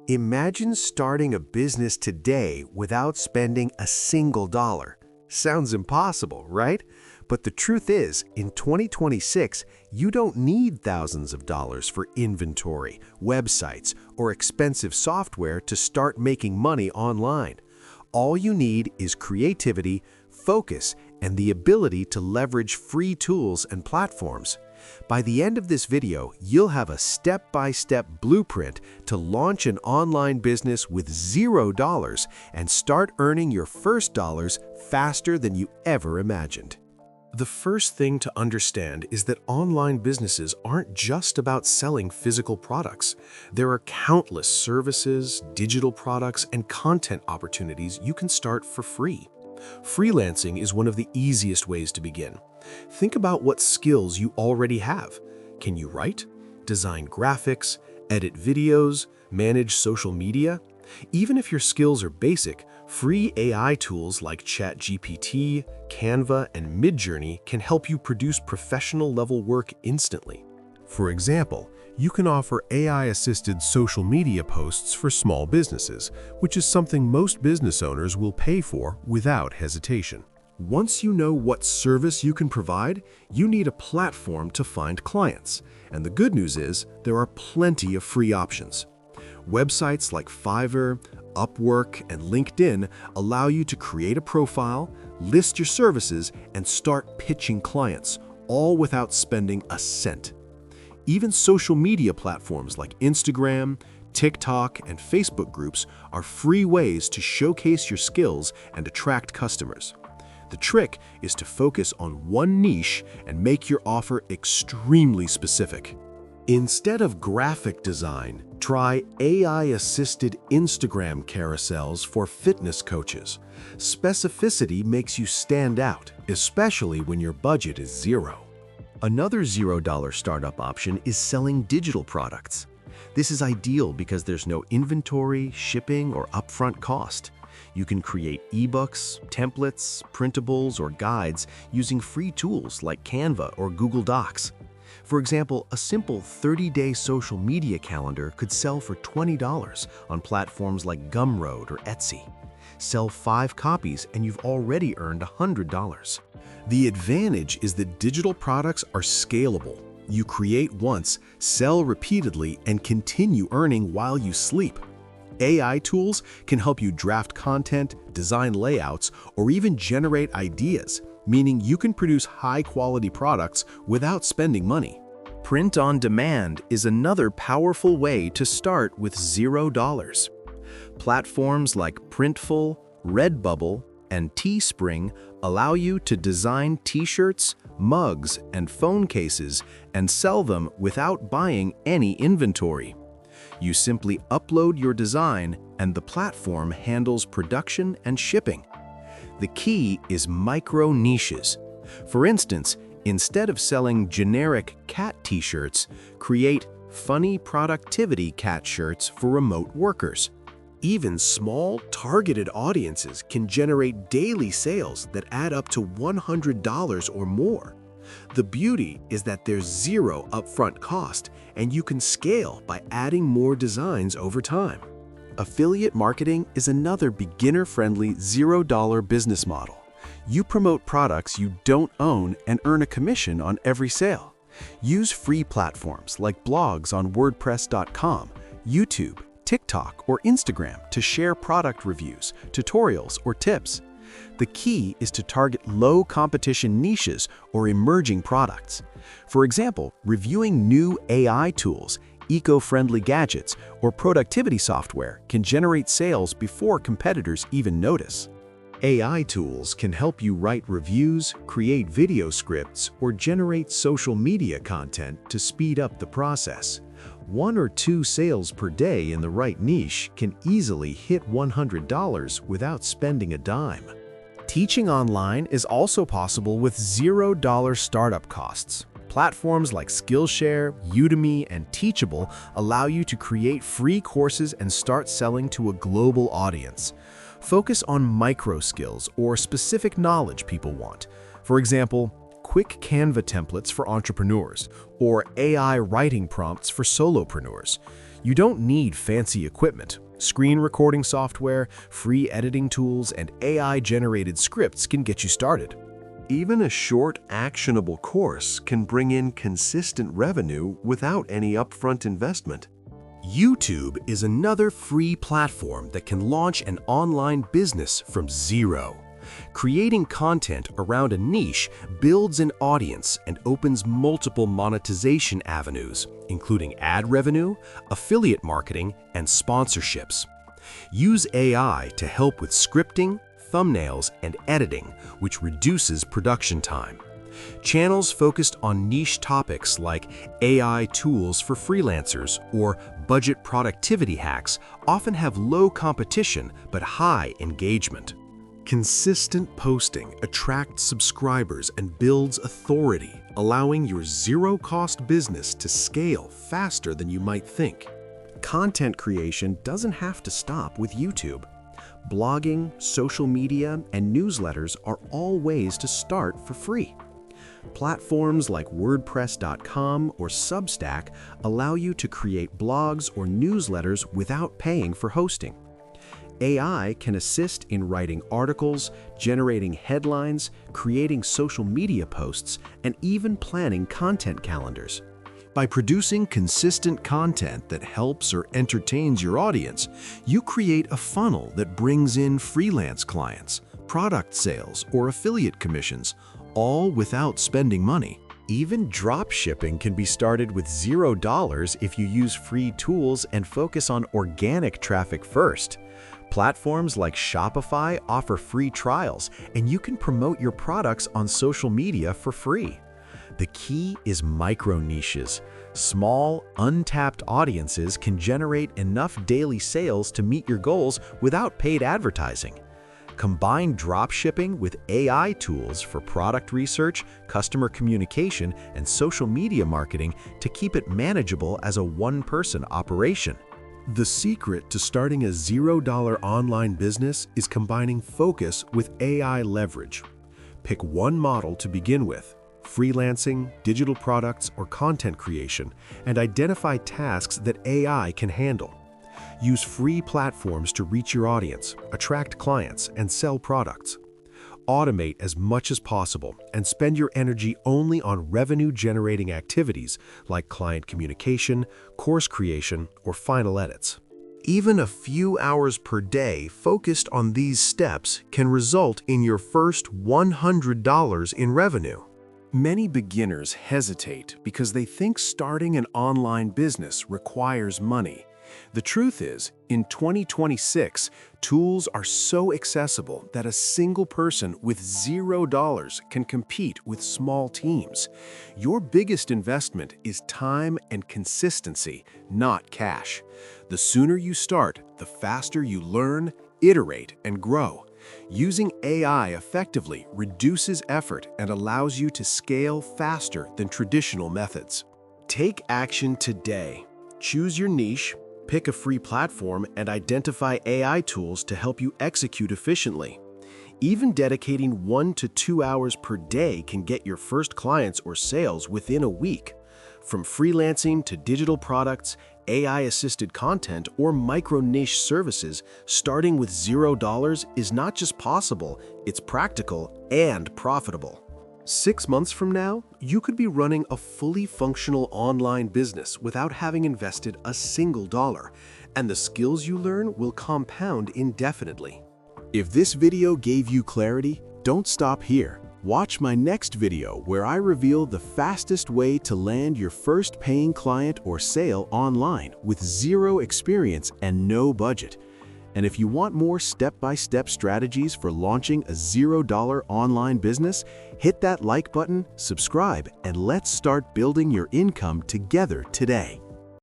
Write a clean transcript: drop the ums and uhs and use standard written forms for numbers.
Imagine starting a business today without spending a single dollar. Sounds impossible, right? But the truth is, in 2026, you don't need thousands of dollars for inventory, websites, or expensive software to start making money online. All you need is creativity, focus, and the ability to leverage free tools and platforms. By the end of this video, you'll have a step-by-step blueprint to launch an online business with $0 and start earning your first dollars faster than you ever imagined. The first thing to understand is that online businesses aren't just about selling physical products. There are countless services, digital products, and content opportunities you can start for free. Freelancing is one of the easiest ways to begin. Think about what skills you already have. Can you write, design graphics, edit videos, manage social media? Even if your skills are basic, free AI tools like ChatGPT, Canva, and Midjourney can help you produce professional-level work instantly. For example, you can offer AI-assisted social media posts for small businesses, which is something most business owners will pay for without hesitation. Once you know what service you can provide, you need a platform to find clients. And the good news is, there are plenty of free options. Websites like Fiverr, Upwork, and LinkedIn allow you to create a profile, list your services, and start pitching clients, all without spending a cent. Even social media platforms like Instagram, TikTok, and Facebook groups are free ways to showcase your skills and attract customers. The trick is to focus on one niche and make your offer extremely specific. Instead of graphic design, try AI-assisted Instagram carousels for fitness coaches. Specificity makes you stand out, especially when your budget is zero. Another $0 startup option is selling digital products. This is ideal because there's no inventory, shipping, or upfront cost. You can create ebooks, templates, printables, or guides using free tools like Canva or Google Docs. For example, a simple 30-day social media calendar could sell for $20 on platforms like Gumroad or Etsy. Sell 5 copies and you've already earned $100. The advantage is that digital products are scalable. You create once, sell repeatedly, and continue earning while you sleep. AI tools can help you draft content, design layouts, or even generate ideas, meaning you can produce high-quality products without spending money. Print on demand is another powerful way to start with $0. Platforms like Printful, Redbubble, and Teespring allow you to design t-shirts, mugs, and phone cases and sell them without buying any inventory. You simply upload your design and the platform handles production and shipping. The key is micro niches. For instance, instead of selling generic cat t-shirts, create funny productivity cat shirts for remote workers. Even small, targeted audiences can generate daily sales that add up to $100 or more. The beauty is that there's zero upfront cost, and you can scale by adding more designs over time. Affiliate marketing is another beginner-friendly $0 business model. You promote products you don't own and earn a commission on every sale. Use free platforms like blogs on WordPress.com, YouTube, TikTok, or Instagram to share product reviews, tutorials, or tips. The key is to target low-competition niches or emerging products. For example, reviewing new AI tools, eco-friendly gadgets, or productivity software can generate sales before competitors even notice. AI tools can help you write reviews, create video scripts, or generate social media content to speed up the process. 1 or 2 sales per day in the right niche can easily hit $100 without spending a dime. Teaching online is also possible with $0 startup costs. Platforms like Skillshare, Udemy, and Teachable allow you to create free courses and start selling to a global audience. Focus on micro skills or specific knowledge people want. For example, quick Canva templates for entrepreneurs or AI writing prompts for solopreneurs. You don't need fancy equipment. Screen recording software, free editing tools, and AI-generated scripts can get you started. Even a short, actionable course can bring in consistent revenue without any upfront investment. YouTube is another free platform that can launch an online business from zero. Creating content around a niche builds an audience and opens multiple monetization avenues, including ad revenue, affiliate marketing, and sponsorships. Use AI to help with scripting, thumbnails, and editing, which reduces production time. Channels focused on niche topics like AI tools for freelancers or budget productivity hacks often have low competition but high engagement. Consistent posting attracts subscribers and builds authority, allowing your zero-cost business to scale faster than you might think. Content creation doesn't have to stop with YouTube. Blogging, social media, and newsletters are all ways to start for free. Platforms like WordPress.com or Substack allow you to create blogs or newsletters without paying for hosting. AI can assist in writing articles, generating headlines, creating social media posts, and even planning content calendars. By producing consistent content that helps or entertains your audience, you create a funnel that brings in freelance clients, product sales, or affiliate commissions, all without spending money. Even drop shipping can be started with $0 if you use free tools and focus on organic traffic first. Platforms like Shopify offer free trials, and you can promote your products on social media for free. The key is micro-niches. Small, untapped audiences can generate enough daily sales to meet your goals without paid advertising. Combine dropshipping with AI tools for product research, customer communication, and social media marketing to keep it manageable as a one-person operation. The secret to starting a $0 online business is combining focus with AI leverage. Pick one model to begin with, freelancing, digital products, or content creation, and identify tasks that AI can handle. Use free platforms to reach your audience, attract clients, and sell products. Automate as much as possible and spend your energy only on revenue-generating activities like client communication, course creation, or final edits. Even a few hours per day focused on these steps can result in your first $100 in revenue. Many beginners hesitate because they think starting an online business requires money. The truth is, in 2026, tools are so accessible that a single person with $0 can compete with small teams. Your biggest investment is time and consistency, not cash. The sooner you start, the faster you learn, iterate, and grow. Using AI effectively reduces effort and allows you to scale faster than traditional methods. Take action today. Choose your niche, pick a free platform, and identify AI tools to help you execute efficiently. Even dedicating 1 to 2 hours per day can get your first clients or sales within a week. From freelancing to digital products, AI-assisted content, or micro-niche services, starting with $0 is not just possible, it's practical and profitable. 6 months from now, you could be running a fully functional online business without having invested a single dollar, and the skills you learn will compound indefinitely. If this video gave you clarity, don't stop here. Watch my next video where I reveal the fastest way to land your first paying client or sale online with zero experience and no budget. And if you want more step-by-step strategies for launching a $0 online business, hit that like button, subscribe, and let's start building your income together today.